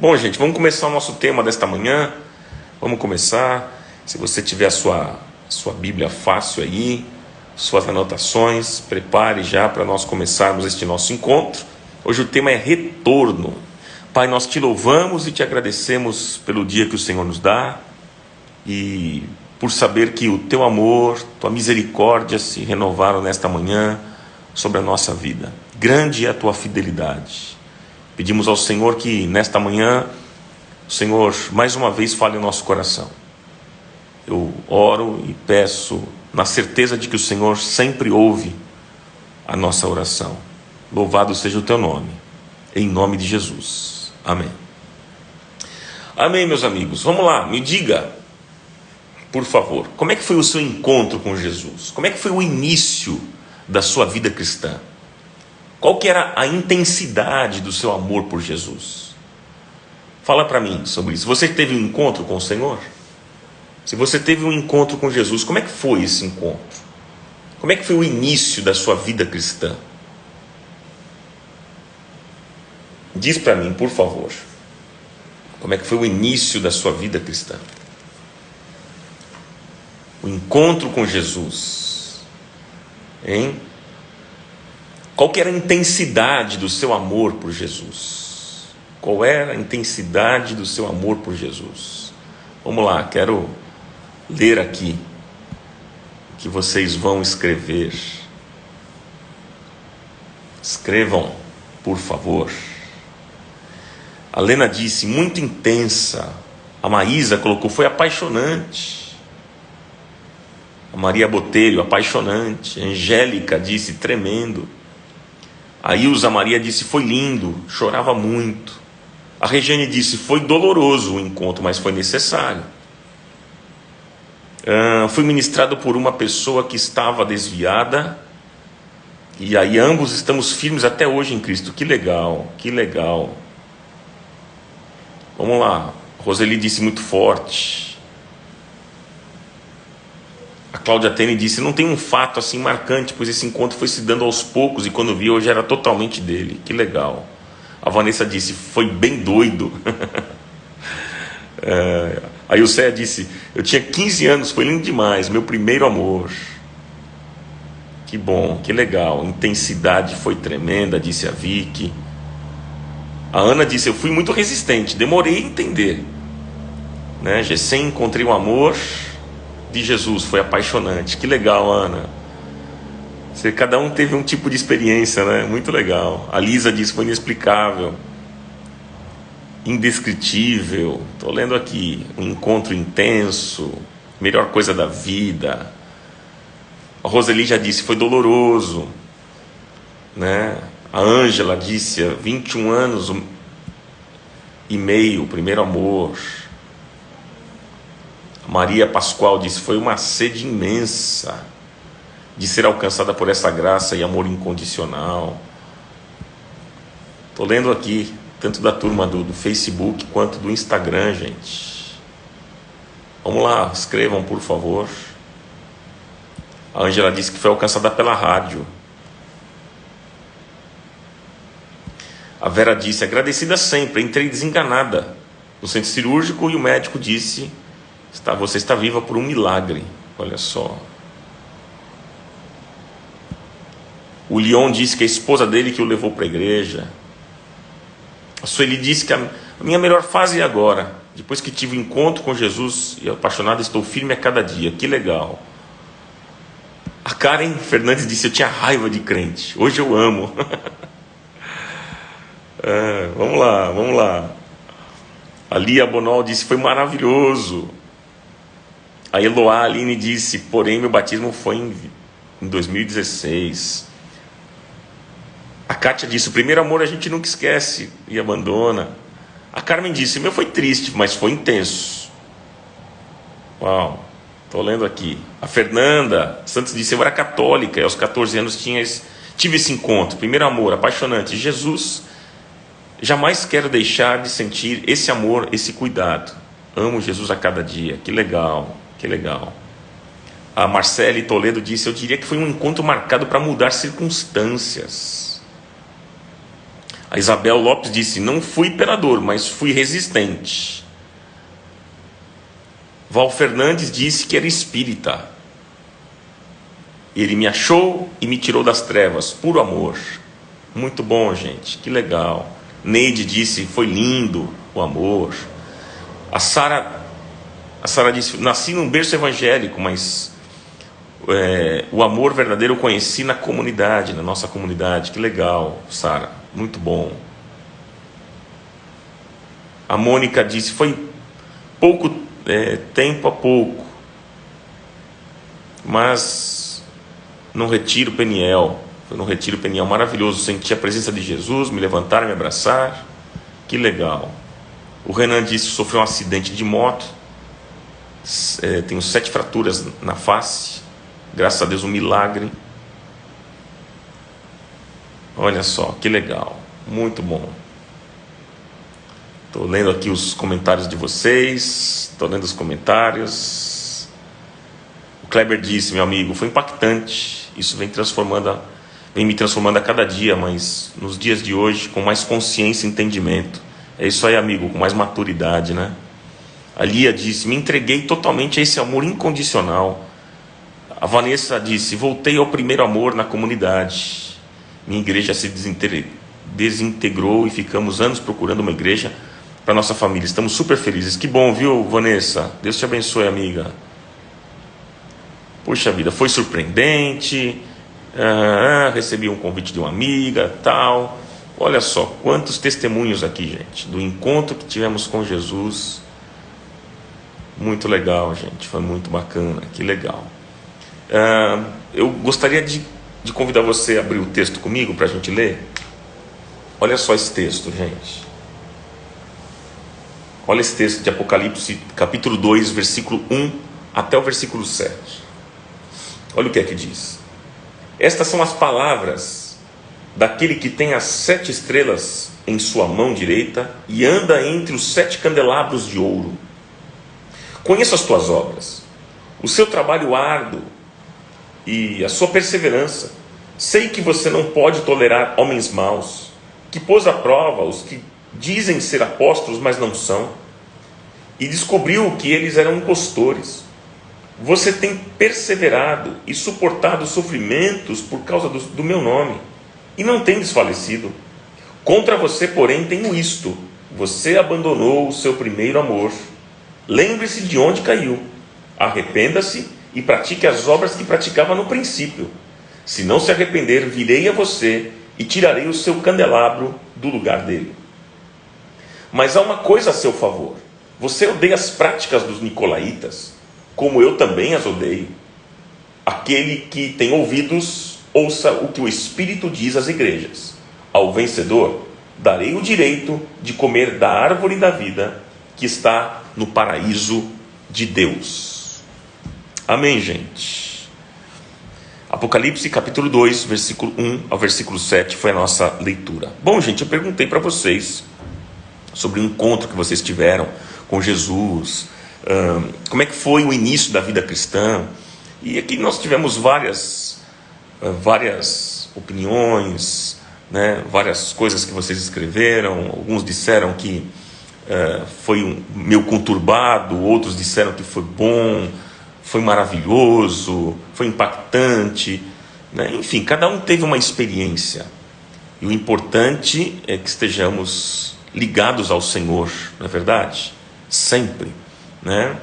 Bom, gente, vamos começar o nosso tema desta manhã. Vamos começar. Se você tiver a sua Bíblia fácil aí, suas anotações, prepare já para nós começarmos este nosso encontro. Hoje o tema é retorno. Pai, nós te louvamos e te agradecemos pelo dia que o Senhor nos dá e por saber que o teu amor, tua misericórdia se renovaram nesta manhã sobre a nossa vida. Grande é a tua fidelidade. Pedimos ao Senhor que nesta manhã o Senhor mais uma vez fale em nosso coração. Eu oro e peço na certeza de que o Senhor sempre ouve a nossa oração. Louvado seja o teu nome, em nome de Jesus. Amém. Amém, meus amigos. Vamos lá, me diga, por favor, como é que foi o seu encontro com Jesus? Como é que foi o início da sua vida cristã? Qual que era a intensidade do seu amor por Jesus? Fala para mim sobre isso. Você teve um encontro com o Senhor? Se você teve um encontro com Jesus, como é que foi esse encontro? Como é que foi o início da sua vida cristã? Diz para mim, por favor. Como é que foi o início da sua vida cristã? O encontro com Jesus. Hein? Qual que era a intensidade do seu amor por Jesus? Qual era a intensidade do seu amor por Jesus? Vamos lá, quero ler aqui o que vocês vão escrever. Escrevam, por favor. A Lena disse, muito intensa. A Maísa colocou, foi apaixonante. A Maria Botelho, apaixonante. A Angélica disse, tremendo. A Ilza Maria disse, foi lindo, chorava muito. A Regiane disse, foi doloroso o encontro, mas foi necessário. Fui ministrado por uma pessoa que estava desviada, e aí ambos estamos firmes até hoje em Cristo. Que legal, que legal. Vamos lá, Roseli disse, muito forte. A Cláudia Tene disse, não tem um fato assim marcante, pois esse encontro foi se dando aos poucos, e quando vi hoje era totalmente dele. Que legal. A Vanessa disse, foi bem doido. A Ilceia disse, eu tinha 15 anos, foi lindo demais, meu primeiro amor. Que bom, que legal. Intensidade foi tremenda, disse a Vicky. A Ana disse, eu fui muito resistente, demorei a entender, né? Gessem, encontrei o amor de Jesus, foi apaixonante. Que legal, Ana. Cada um teve um tipo de experiência, né? Muito legal. A Lisa disse, foi inexplicável, indescritível. Estou lendo aqui, um encontro intenso, melhor coisa da vida. A Roseli já disse, foi doloroso, né? A Ângela disse, 21 anos e meio, primeiro amor. A Maria Pascoal disse, foi uma sede imensa de ser alcançada por essa graça e amor incondicional. Estou lendo aqui, tanto da turma do Facebook quanto do Instagram, gente. Vamos lá, escrevam, por favor. A Ângela disse que foi alcançada pela rádio. A Vera disse, agradecida sempre, entrei desenganada no centro cirúrgico e o médico disse, você está viva por um milagre. Olha só. O Leon disse que a esposa dele que o levou para a igreja. A Sueli disse que a minha melhor fase é agora. Depois que tive um encontro com Jesus e apaixonado, estou firme a cada dia. Que legal. A Karen Fernandes disse, eu tinha raiva de crente. Hoje eu amo. Vamos lá, vamos lá. A Lia Bonol disse, foi maravilhoso. A Eloá Aline disse, porém meu batismo foi em 2016. A Kátia disse, o primeiro amor a gente nunca esquece e abandona. A Carmen disse, meu foi triste, mas foi intenso. Uau, estou lendo aqui. A Fernanda Santos disse, eu era católica e aos 14 anos tive esse encontro, primeiro amor, apaixonante. Jesus, jamais quero deixar de sentir esse amor, esse cuidado. Amo Jesus a cada dia. Que legal, que legal. A Marcele Toledo disse, eu diria que foi um encontro marcado para mudar circunstâncias. A Isabel Lopes disse: não fui pela dor, mas fui resistente. Val Fernandes disse que era espírita. Ele me achou e me tirou das trevas, puro amor. Muito bom, gente, que legal. Neide disse: foi lindo o amor. A Sara disse: nasci num berço evangélico, mas o amor verdadeiro eu conheci na comunidade, na nossa comunidade. Que legal, Sara, muito bom. A Mônica disse: foi pouco tempo a pouco, mas no retiro Peniel. Foi no retiro Peniel, maravilhoso. Senti a presença de Jesus, me levantar, me abraçar. Que legal. O Renan disse que sofreu um acidente de moto. Tenho 7 fraturas na face. Graças a Deus, um milagre. Olha só, que legal. Muito bom. Estou lendo aqui os comentários de vocês. Estou lendo os comentários. O Kleber disse: meu amigo, foi impactante. Isso vem me transformando a cada dia, mas nos dias de hoje, com mais consciência e entendimento. É isso aí, amigo, com mais maturidade, né? A Lia disse: me entreguei totalmente a esse amor incondicional. A Vanessa disse: voltei ao primeiro amor na comunidade. Minha igreja se desintegrou e ficamos anos procurando uma igreja para nossa família. Estamos super felizes. Que bom, viu, Vanessa? Deus te abençoe, amiga. Poxa vida, foi surpreendente. Recebi um convite de uma amiga, tal. Olha só, quantos testemunhos aqui, gente, do encontro que tivemos com Jesus. Muito legal, gente, foi muito bacana, que legal. Eu gostaria de convidar você a abrir o texto comigo para a gente ler. Olha só esse texto, gente. Olha esse texto de Apocalipse, capítulo 2, versículo 1 até o versículo 7. Olha o que é que diz. Estas são as palavras daquele que tem as 7 estrelas em sua mão direita e anda entre os 7 candelabros de ouro. Conheço as tuas obras, o seu trabalho árduo e a sua perseverança. Sei que você não pode tolerar homens maus, que pôs à prova os que dizem ser apóstolos, mas não são, e descobriu que eles eram impostores. Você tem perseverado e suportado sofrimentos por causa do meu nome, e não tem desfalecido. Contra você, porém, tenho isto: você abandonou o seu primeiro amor. Lembre-se de onde caiu, arrependa-se e pratique as obras que praticava no princípio. Se não se arrepender, virei a você e tirarei o seu candelabro do lugar dele. Mas há uma coisa a seu favor: você odeia as práticas dos nicolaítas, como eu também as odeio. Aquele que tem ouvidos, ouça o que o Espírito diz às igrejas. Ao vencedor, darei o direito de comer da árvore da vida que está no paraíso de Deus. Amém, gente? Apocalipse capítulo 2, versículo 1 ao versículo 7 foi a nossa leitura. Bom, gente, eu perguntei para vocês sobre o encontro que vocês tiveram com Jesus, como é que foi o início da vida cristã. E aqui nós tivemos várias opiniões, né, várias coisas que vocês escreveram. Alguns disseram que foi meio conturbado, outros disseram que foi bom, foi maravilhoso, foi impactante, né? Enfim, cada um teve uma experiência, e o importante é que estejamos ligados ao Senhor, não é verdade? Sempre, né?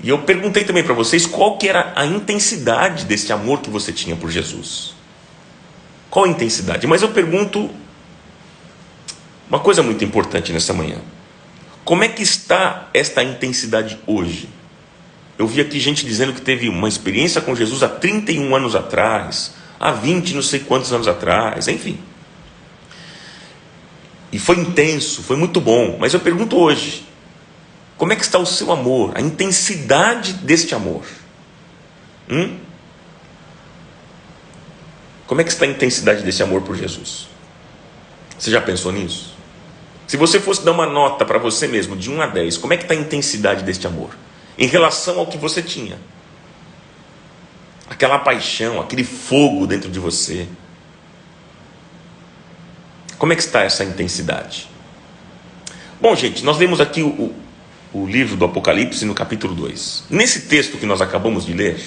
E eu perguntei também para vocês qual que era a intensidade desse amor que você tinha por Jesus. Qual a intensidade? Mas eu pergunto uma coisa muito importante nessa manhã: como é que está esta intensidade hoje? Eu vi aqui gente dizendo que teve uma experiência com Jesus há 31 anos atrás, há 20 não sei quantos anos atrás, enfim. E foi intenso, foi muito bom. Mas eu pergunto hoje: como é que está o seu amor? A intensidade deste amor? Como é que está a intensidade desse amor por Jesus? Você já pensou nisso? Se você fosse dar uma nota para você mesmo, de 1 a 10, como é que está a intensidade deste amor? Em relação ao que você tinha. Aquela paixão, aquele fogo dentro de você. Como é que está essa intensidade? Bom, gente, nós lemos aqui o livro do Apocalipse no capítulo 2. Nesse texto que nós acabamos de ler,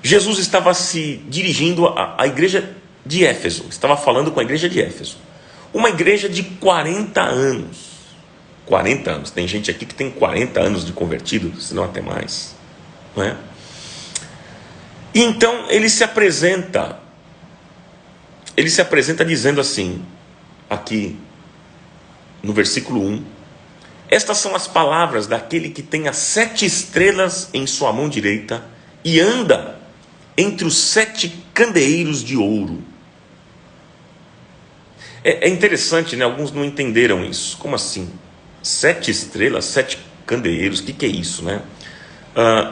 Jesus estava se dirigindo à igreja de Éfeso, estava falando com a igreja de Éfeso. Uma igreja de 40 anos. 40 anos. Tem gente aqui que tem 40 anos de convertido, se não até mais. Não é? E então ele se apresenta dizendo assim, aqui no versículo 1: estas são as palavras daquele que tem as 7 estrelas em sua mão direita e anda entre os 7 candeeiros de ouro. É interessante, né? Alguns não entenderam isso. Como assim? 7 estrelas, 7 candeeiros, o que é isso, né?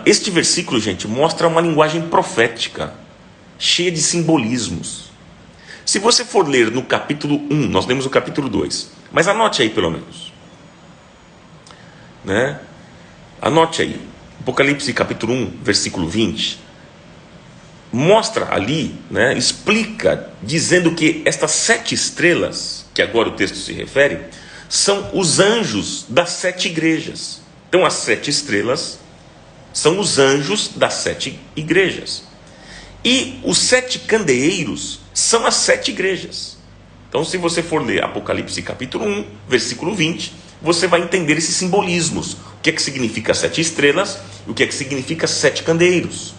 Este versículo, gente, mostra uma linguagem profética, cheia de simbolismos. Se você for ler no capítulo 1, nós lemos o capítulo 2, mas anote aí pelo menos, né? Anote aí, Apocalipse capítulo 1, versículo 20, mostra ali, né, explica, dizendo que estas 7 estrelas, que agora o texto se refere, são os anjos das 7 igrejas. Então as 7 estrelas são os anjos das 7 igrejas. E os 7 candeeiros são as 7 igrejas. Então, se você for ler Apocalipse capítulo 1, versículo 20, você vai entender esses simbolismos. O que é que significa 7 estrelas e o que é que significa 7 candeeiros.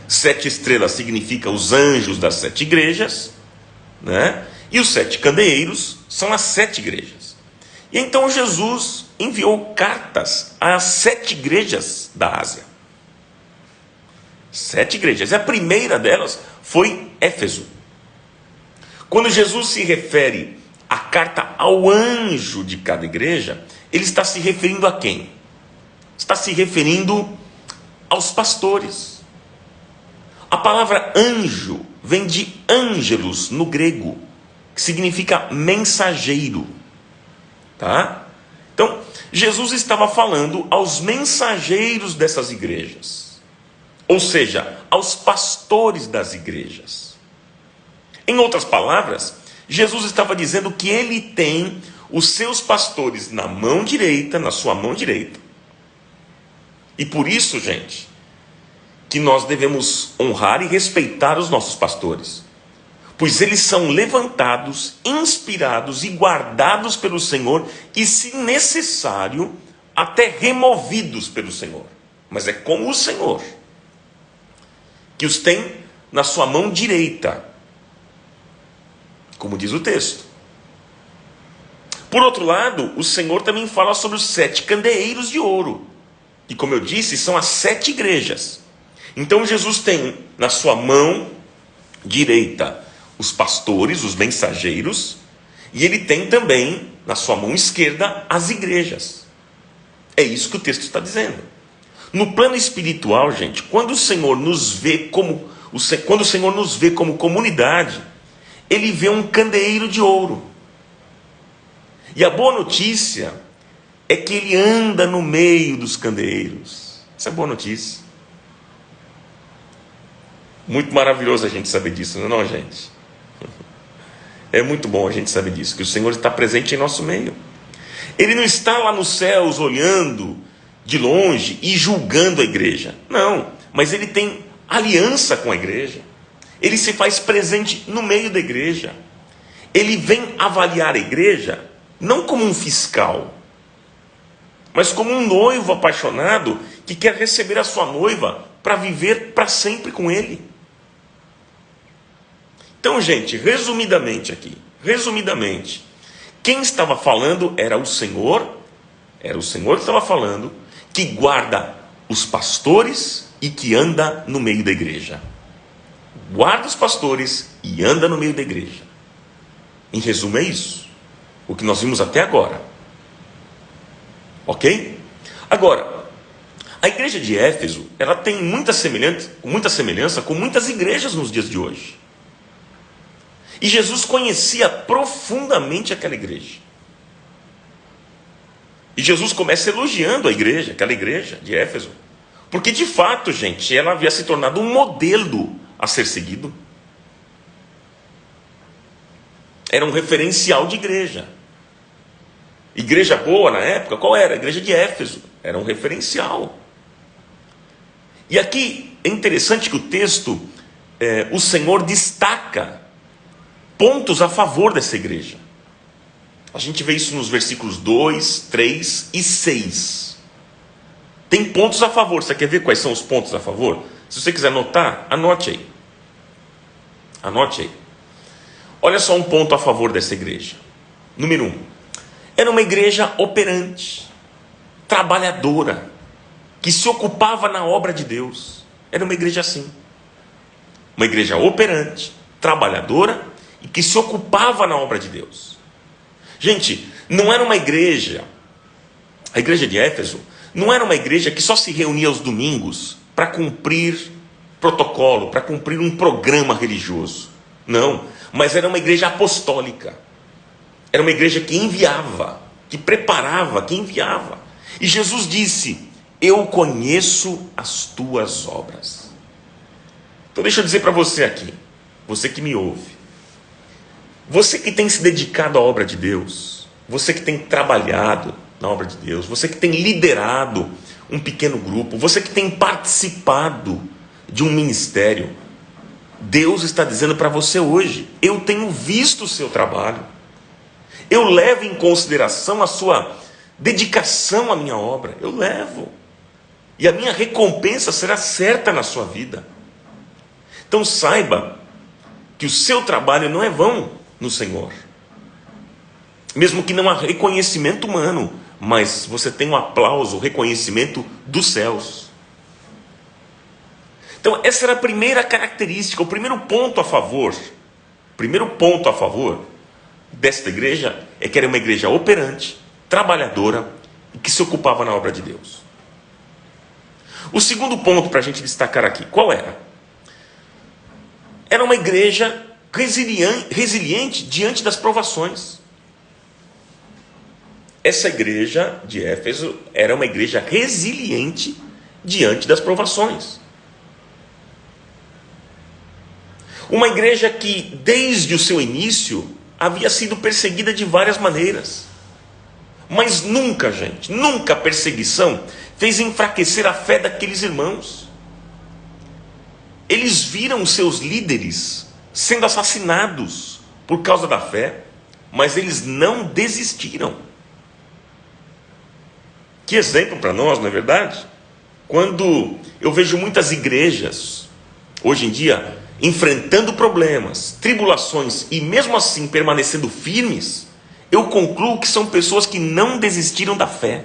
7 estrelas significa os anjos das 7 igrejas, né? E os 7 candeeiros são as 7 igrejas. E então Jesus enviou cartas às 7 igrejas da Ásia. 7 igrejas. A primeira delas foi Éfeso. Quando Jesus se refere à carta ao anjo de cada igreja, ele está se referindo a quem? Está se referindo aos pastores. A palavra anjo vem de ângelos no grego, que significa mensageiro. Tá? Então, Jesus estava falando aos mensageiros dessas igrejas, ou seja, aos pastores das igrejas. Em outras palavras, Jesus estava dizendo que ele tem os seus pastores na mão direita, na sua mão direita. E por isso, gente, que nós devemos honrar e respeitar os nossos pastores, pois eles são levantados, inspirados e guardados pelo Senhor, e se necessário, até removidos pelo Senhor. Mas é com o Senhor, que os tem na sua mão direita, como diz o texto. Por outro lado, o Senhor também fala sobre os 7 candeeiros de ouro, que, como eu disse, são as 7 igrejas. Então Jesus tem na sua mão direita os pastores, os mensageiros, e ele tem também na sua mão esquerda as igrejas. É isso que o texto está dizendo. No plano espiritual, gente, quando o Senhor nos vê como comunidade, ele vê um candeeiro de ouro. E a boa notícia é que ele anda no meio dos candeeiros. Essa é a boa notícia. Muito maravilhoso a gente saber disso, não é, não, gente? É muito bom a gente saber disso, que o Senhor está presente em nosso meio. Ele não está lá nos céus olhando de longe e julgando a igreja. Não, mas ele tem aliança com a igreja. Ele se faz presente no meio da igreja. Ele vem avaliar a igreja não como um fiscal, mas como um noivo apaixonado que quer receber a sua noiva para viver para sempre com ele. Então, gente, resumidamente, quem estava falando era o Senhor que estava falando, que guarda os pastores e que anda no meio da igreja. Guarda os pastores e anda no meio da igreja. Em resumo, é isso, o que nós vimos até agora. Ok? Agora, a igreja de Éfeso, ela tem muita semelhança com muitas igrejas nos dias de hoje. E Jesus conhecia profundamente aquela igreja. E Jesus começa elogiando aquela igreja de Éfeso, porque de fato, gente, ela havia se tornado um modelo a ser seguido. Era um referencial de igreja. Igreja boa na época, qual era? A igreja de Éfeso. Era um referencial. E aqui é interessante que o texto, o Senhor destaca pontos a favor dessa igreja. A gente vê isso nos versículos 2, 3 e 6. Tem pontos a favor. Você quer ver quais são os pontos a favor? Se você quiser anotar, anote aí. Anote aí. Olha só um ponto a favor dessa igreja. Número 1. Era uma igreja operante, trabalhadora, que se ocupava na obra de Deus. Era uma igreja assim. Uma igreja operante, trabalhadora e que se ocupava na obra de Deus. Gente, não era uma igreja, a igreja de Éfeso, não era uma igreja que só se reunia aos domingos para cumprir protocolo, para cumprir um programa religioso. Não, mas era uma igreja apostólica. Era uma igreja que enviava, que preparava, que enviava. E Jesus disse: eu conheço as tuas obras. Então deixa eu dizer para você aqui, você que me ouve, você que tem se dedicado à obra de Deus, você que tem trabalhado na obra de Deus, você que tem liderado um pequeno grupo, você que tem participado de um ministério, Deus está dizendo para você hoje: eu tenho visto o seu trabalho, eu levo em consideração a sua dedicação à minha obra, eu levo, e a minha recompensa será certa na sua vida. Então saiba que o seu trabalho não é vão no Senhor, mesmo que não há reconhecimento humano, mas você tem um aplauso, o reconhecimento dos céus. Então essa era a primeira característica, o primeiro ponto a favor desta igreja é que era uma igreja operante, trabalhadora e que se ocupava na obra de Deus. O segundo ponto para a gente destacar aqui, qual era? Era uma igreja resiliente diante das provações. Essa igreja de Éfeso era uma igreja resiliente diante das provações. Uma igreja que, desde o seu início, havia sido perseguida de várias maneiras. Mas nunca, gente, nunca a perseguição fez enfraquecer a fé daqueles irmãos. Eles viram seus líderes sendo assassinados por causa da fé, mas eles não desistiram. Que exemplo para nós, não é verdade? Quando eu vejo muitas igrejas, hoje em dia, enfrentando problemas, tribulações e mesmo assim permanecendo firmes, eu concluo que são pessoas que não desistiram da fé.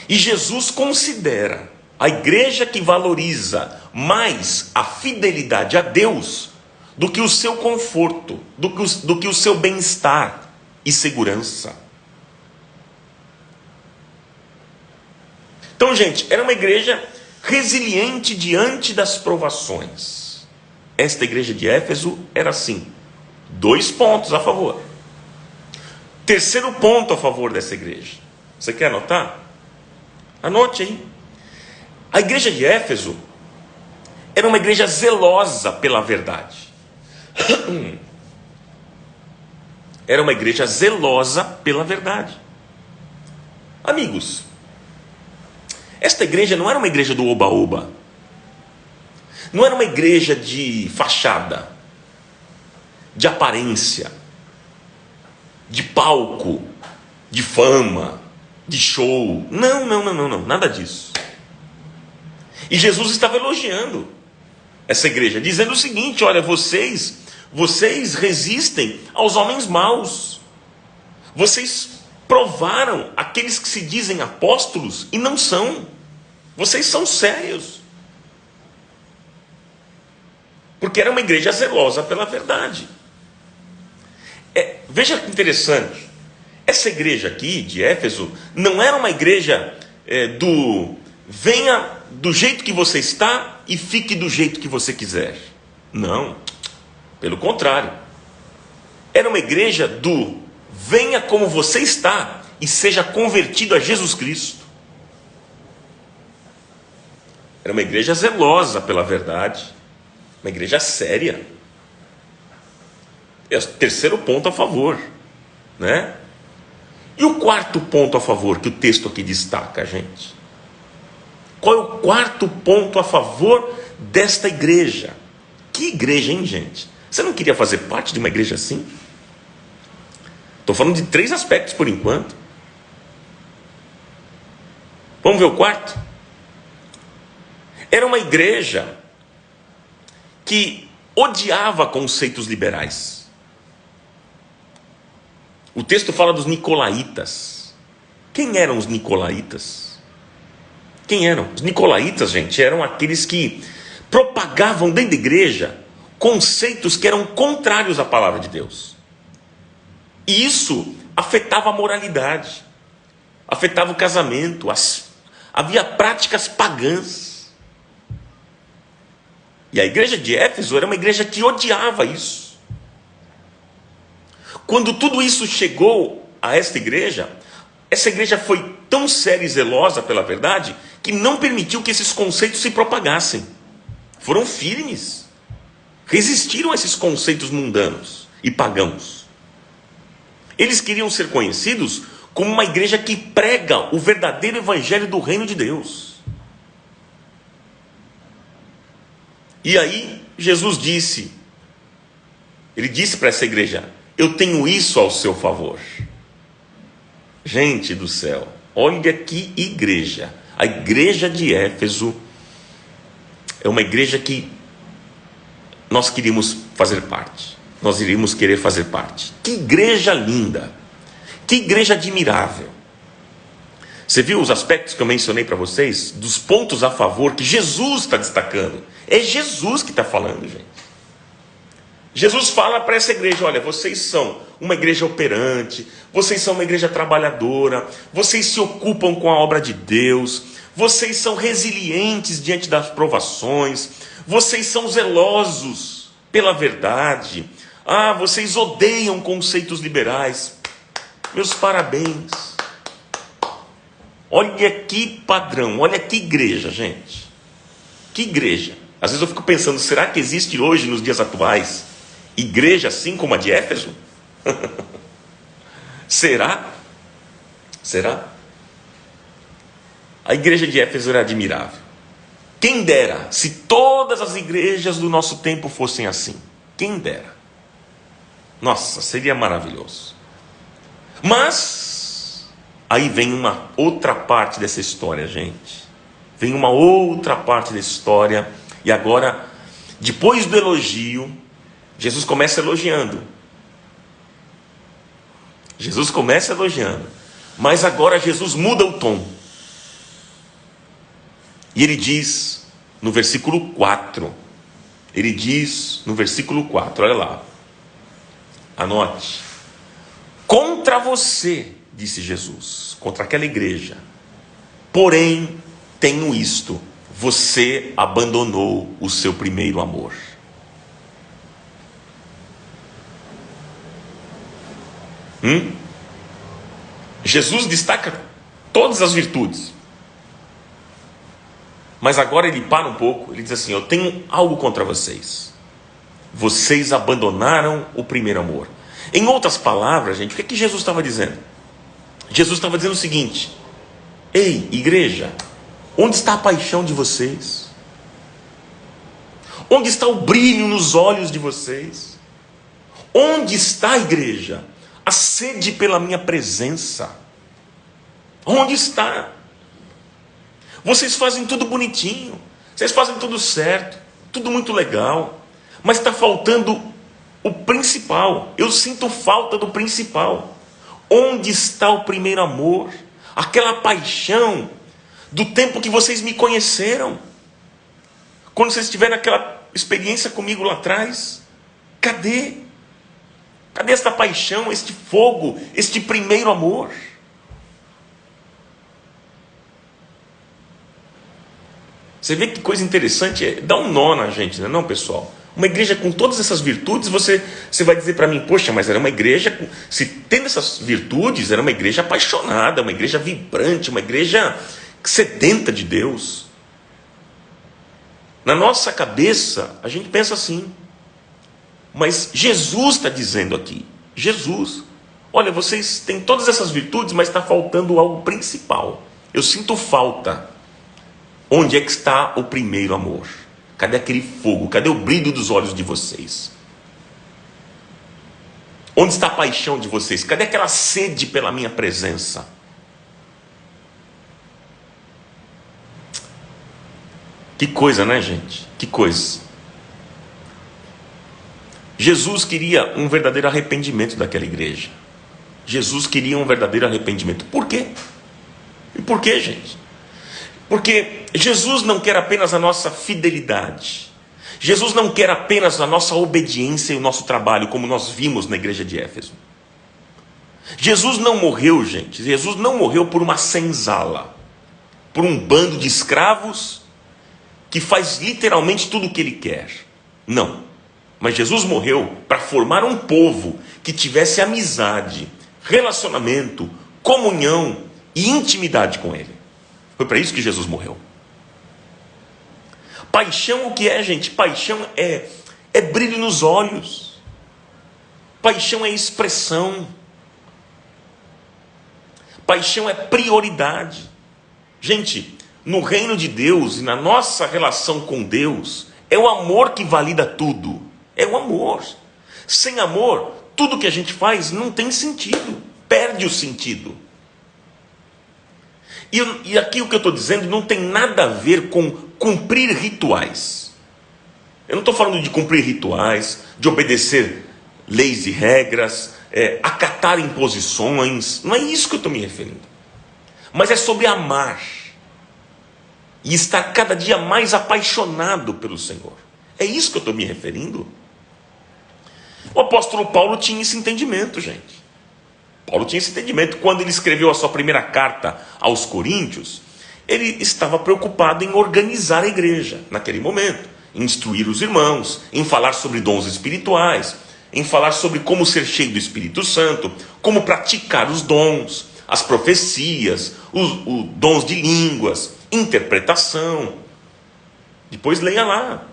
E Jesus considera a igreja que valoriza mais a fidelidade a Deus do que o seu conforto, do que o seu bem-estar e segurança. Então, gente, era uma igreja resiliente diante das provações. Esta igreja de Éfeso era assim. 2 pontos a favor. Terceiro ponto a favor dessa igreja. Você quer anotar? Anote aí. A igreja de Éfeso era uma igreja zelosa pela verdade. Era uma igreja zelosa pela verdade. Amigos, esta igreja não era uma igreja do oba-oba. Não era uma igreja de fachada, de aparência, de palco, de fama, de show. Não, nada disso. E Jesus estava elogiando essa igreja, dizendo o seguinte: olha, vocês resistem aos homens maus. Vocês provaram aqueles que se dizem apóstolos e não são. Vocês são sérios. Porque era uma igreja zelosa pela verdade. Veja que interessante. Essa igreja aqui de Éfeso não era uma igreja venha do jeito que você está e fique do jeito que você quiser. Não. Pelo contrário. Era uma igreja venha como você está e seja convertido a Jesus Cristo. Era uma igreja zelosa pela verdade, uma igreja séria. É o terceiro ponto a favor, né? E o quarto ponto a favor que o texto aqui destaca, gente? Qual é o quarto ponto a favor desta igreja? Que igreja, hein, gente? Você não queria fazer parte de uma igreja assim? Estou falando de 3 aspectos por enquanto. Vamos ver o quarto? Era uma igreja que odiava conceitos liberais. O texto fala dos nicolaítas. Quem eram os nicolaítas? Quem eram? Os nicolaítas, gente, eram aqueles que propagavam dentro da igreja conceitos que eram contrários à palavra de Deus. E isso afetava a moralidade, afetava o casamento, havia práticas pagãs. E a igreja de Éfeso era uma igreja que odiava isso. Quando tudo isso chegou a essa igreja foi tão séria e zelosa pela verdade, que não permitiu que esses conceitos se propagassem. Foram firmes, resistiram a esses conceitos mundanos e pagãos. Eles queriam ser conhecidos como uma igreja que prega o verdadeiro evangelho do reino de Deus. E aí Jesus disse, ele disse para essa igreja: eu tenho isso ao seu favor. Gente do céu, olha que igreja. A igreja de Éfeso é uma igreja que nós queríamos fazer parte. Nós iríamos querer fazer parte. Que igreja linda, que igreja admirável. Você viu os aspectos que eu mencionei para vocês? Dos pontos a favor que Jesus está destacando. É Jesus que está falando, gente. Jesus fala para essa igreja: olha, vocês são uma igreja operante, vocês são uma igreja trabalhadora, vocês se ocupam com a obra de Deus, vocês são resilientes diante das provações, vocês são zelosos pela verdade, vocês odeiam conceitos liberais. Meus parabéns. Olha que padrão, olha que igreja, gente. Que igreja. Às vezes eu fico pensando, será que existe hoje, nos dias atuais, igreja assim como a de Éfeso? Será? Será? A igreja de Éfeso era admirável. Quem dera se todas as igrejas do nosso tempo fossem assim. Quem dera. Nossa, seria maravilhoso. Mas aí vem uma outra parte dessa história, gente. Vem uma outra parte dessa história. E agora, depois do elogio, Jesus começa elogiando. Jesus começa elogiando. Mas agora Jesus muda o tom. E ele diz no versículo 4. Ele diz no versículo 4, olha lá. Anote. Contra você, disse Jesus, contra aquela igreja. Porém, tenho isto: você abandonou o seu primeiro amor. Jesus destaca todas as virtudes. Mas agora ele para um pouco, ele diz assim: eu tenho algo contra vocês. Vocês abandonaram o primeiro amor. Em outras palavras, gente, o que é que Jesus estava dizendo? Jesus estava dizendo o seguinte: ei, igreja, onde está a paixão de vocês? Onde está o brilho nos olhos de vocês? Onde está, igreja, a sede pela minha presença? Onde está? Vocês fazem tudo bonitinho, vocês fazem tudo certo, tudo muito legal, mas está faltando o principal. Eu sinto falta do principal. Onde está o primeiro amor? Aquela paixão do tempo que vocês me conheceram, quando vocês tiveram aquela experiência comigo lá atrás. Cadê? Cadê esta paixão, este fogo, este primeiro amor? Você vê que coisa interessante, dá um nó na gente, não é, pessoal? Uma igreja com todas essas virtudes, você vai dizer para mim: poxa, mas era uma igreja, se tendo essas virtudes, era uma igreja apaixonada, uma igreja vibrante, uma igreja sedenta de Deus. Na nossa cabeça, a gente pensa assim. Mas Jesus está dizendo aqui, Jesus, olha, vocês têm todas essas virtudes, mas está faltando algo principal. Eu sinto falta. Onde é que está o primeiro amor? Cadê aquele fogo? Cadê o brilho dos olhos de vocês? Onde está a paixão de vocês? Cadê aquela sede pela minha presença? Que coisa, né, gente? Que coisa. Jesus queria um verdadeiro arrependimento daquela igreja. Jesus queria um verdadeiro arrependimento. Por quê? E por quê, gente? Porque Jesus não quer apenas a nossa fidelidade. Jesus não quer apenas a nossa obediência e o nosso trabalho, como nós vimos na igreja de Éfeso. Jesus não morreu, gente. Jesus não morreu por uma senzala, por um bando de escravos que faz literalmente tudo o que ele quer. Não. Mas Jesus morreu para formar um povo que tivesse amizade, relacionamento, comunhão e intimidade com ele. Foi para isso que Jesus morreu. Paixão o que é, gente? Paixão é brilho nos olhos. Paixão é expressão. Paixão é prioridade. Gente, no reino de Deus e na nossa relação com Deus, é o amor que valida tudo. É o amor. Sem amor, tudo que a gente faz não tem sentido. Perde o sentido. E aqui o que eu estou dizendo não tem nada a ver com cumprir rituais. Eu não estou falando de cumprir rituais, de obedecer leis e regras, acatar imposições. Não é isso que eu estou me referindo. Mas é sobre amar. E estar cada dia mais apaixonado pelo Senhor. É isso que eu estou me referindo. O apóstolo Paulo tinha esse entendimento, gente. Paulo tinha esse entendimento. Quando ele escreveu a sua primeira carta aos Coríntios, ele estava preocupado em organizar a igreja naquele momento, em instruir os irmãos, em falar sobre dons espirituais, em falar sobre como ser cheio do Espírito Santo, como praticar os dons, as profecias, os dons de línguas, interpretação. Depois leia lá,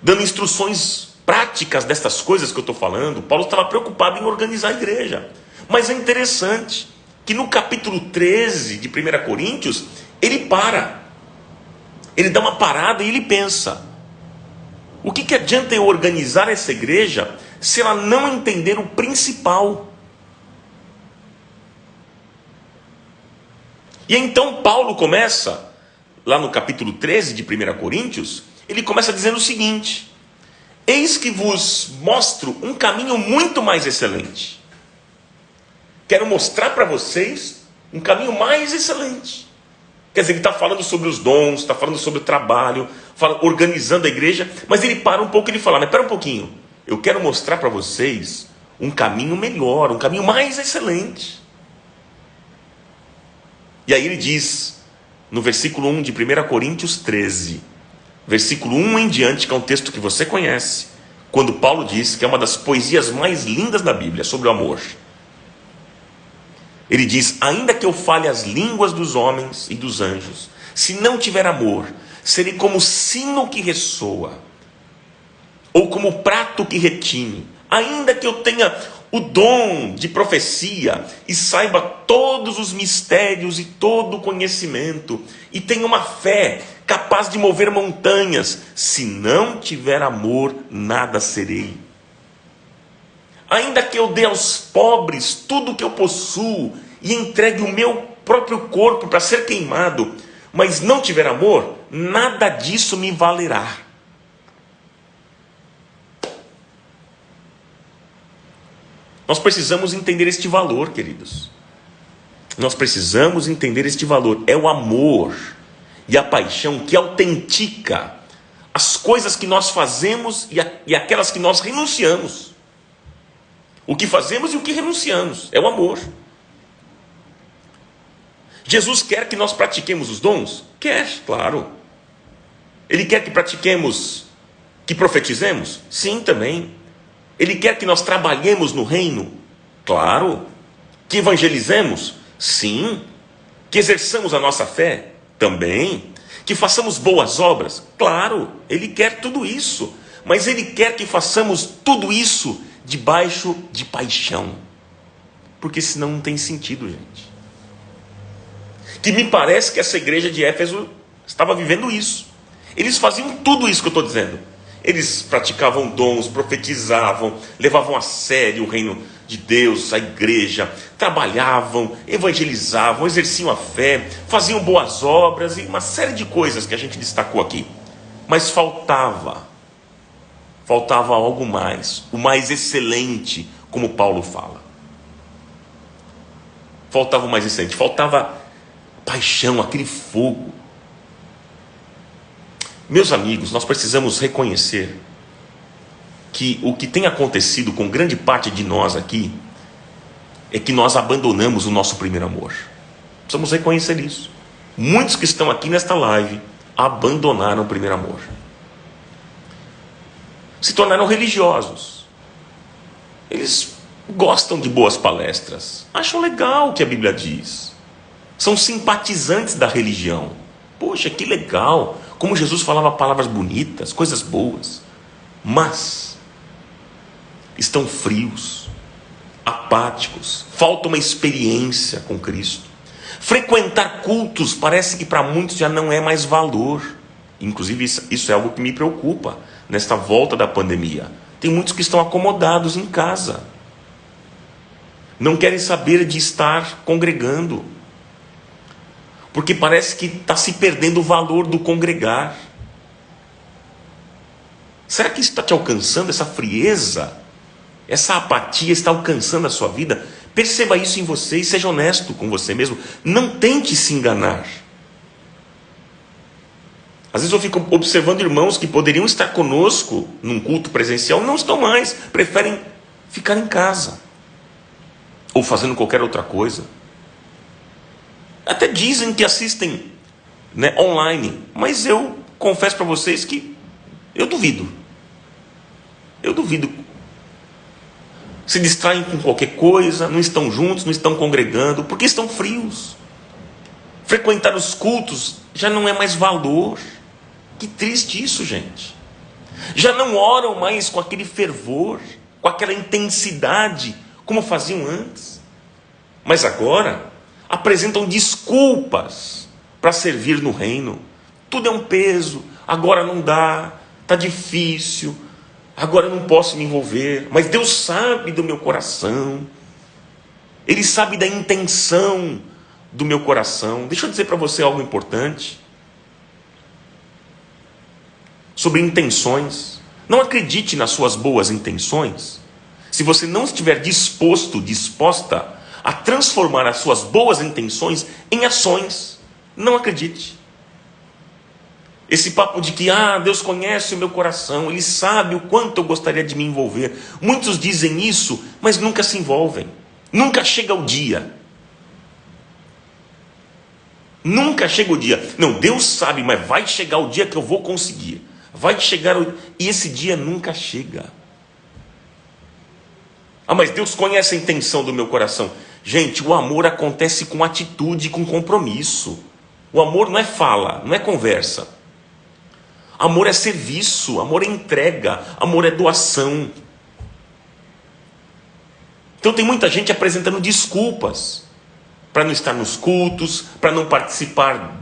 dando instruções práticas destas coisas que eu estou falando. Paulo estava preocupado em organizar a igreja. Mas é interessante que no capítulo 13 de 1 Coríntios, ele para. Ele dá uma parada e ele pensa: o que adianta eu organizar essa igreja se ela não entender o principal? E então Paulo começa, lá no capítulo 13 de 1 Coríntios, ele começa dizendo o seguinte: eis que vos mostro um caminho muito mais excelente. Quero mostrar para vocês um caminho mais excelente. Quer dizer, ele está falando sobre os dons, está falando sobre o trabalho, organizando a igreja, mas ele para um pouco e ele fala: mas espera um pouquinho, eu quero mostrar para vocês um caminho melhor, um caminho mais excelente. E aí ele diz, no versículo 1 de 1 Coríntios 13, versículo 1 em diante, que é um texto que você conhece, quando Paulo diz que é uma das poesias mais lindas da Bíblia, sobre o amor. Ele diz: ainda que eu fale as línguas dos homens e dos anjos, se não tiver amor, serei como sino que ressoa, ou como prato que retine. Ainda que eu tenha o dom de profecia, e saiba todos os mistérios e todo o conhecimento, e tenha uma fé capaz de mover montanhas, se não tiver amor, nada serei. Ainda que eu dê aos pobres tudo o que eu possuo, e entregue o meu próprio corpo para ser queimado, mas não tiver amor, nada disso me valerá. Nós precisamos entender este valor, queridos. Nós precisamos entender este valor. É o amor e a paixão que autentica as coisas que nós fazemos e aquelas que nós renunciamos. O que fazemos e o que renunciamos. É o amor. Jesus quer que nós pratiquemos os dons? Quer, claro. Ele quer que pratiquemos, que profetizemos? Sim, também. Ele quer que nós trabalhemos no reino? Claro. Que evangelizemos? Sim. Que exerçamos a nossa fé? Também. Que façamos boas obras? Claro. Ele quer tudo isso. mas Ele quer que façamos tudo isso debaixo de paixão, porque senão não tem sentido, gente. Que me parece que essa igreja de Éfeso estava vivendo isso. Eles faziam tudo isso que eu estou dizendo. Eles praticavam dons, profetizavam, levavam a sério o reino de Deus, a igreja, trabalhavam, evangelizavam, exerciam a fé, faziam boas obras e uma série de coisas que a gente destacou aqui. Mas faltava algo mais, o mais excelente, como Paulo fala. Faltava o mais excelente, faltava paixão, aquele fogo. Meus amigos, nós precisamos reconhecer que o que tem acontecido com grande parte de nós aqui é que nós abandonamos o nosso primeiro amor. Precisamos reconhecer isso. Muitos que estão aqui nesta live abandonaram o primeiro amor. Se tornaram religiosos. Eles gostam de boas palestras, acham legal o que a Bíblia diz, são simpatizantes da religião. Poxa, que legal, como Jesus falava palavras bonitas, coisas boas, mas estão frios, apáticos, falta uma experiência com Cristo. Frequentar cultos parece que para muitos já não é mais valor. Inclusive isso é algo que me preocupa nesta volta da pandemia. Tem muitos que estão acomodados em casa, não querem saber de estar congregando, porque parece que está se perdendo o valor do congregar. Será que isso está te alcançando, essa frieza, essa apatia está alcançando a sua vida? Perceba isso em você e seja honesto com você mesmo. Não tente se enganar. Às vezes eu fico observando irmãos que poderiam estar conosco num culto presencial, não estão mais, preferem ficar em casa ou fazendo qualquer outra coisa. Até dizem que assistem, online, mas eu confesso para vocês que eu duvido. Se distraem com qualquer coisa, não estão juntos, não estão congregando, porque estão frios. Frequentar os cultos já não é mais valor. Que triste isso, gente. Já não oram mais com aquele fervor, com aquela intensidade, como faziam antes. Mas agora apresentam desculpas para servir no reino. Tudo é um peso, agora não dá, está difícil, agora eu não posso me envolver. Mas Deus sabe do meu coração, Ele sabe da intenção do meu coração. Deixa eu dizer para você algo importante sobre intenções. Não acredite nas suas boas intenções se você não estiver disposta a transformar as suas boas intenções em ações. Não acredite. Esse papo de que Deus conhece o meu coração, Ele sabe o quanto eu gostaria de me envolver. Muitos dizem isso, mas nunca se envolvem. Nunca chega o dia. Nunca chega o dia. Não, Deus sabe, mas vai chegar o dia que eu vou conseguir. Vai chegar e esse dia nunca chega. Mas Deus conhece a intenção do meu coração. Gente, o amor acontece com atitude, com compromisso. O amor não é fala, não é conversa. Amor é serviço, amor é entrega, amor é doação. Então tem muita gente apresentando desculpas para não estar nos cultos, para não participar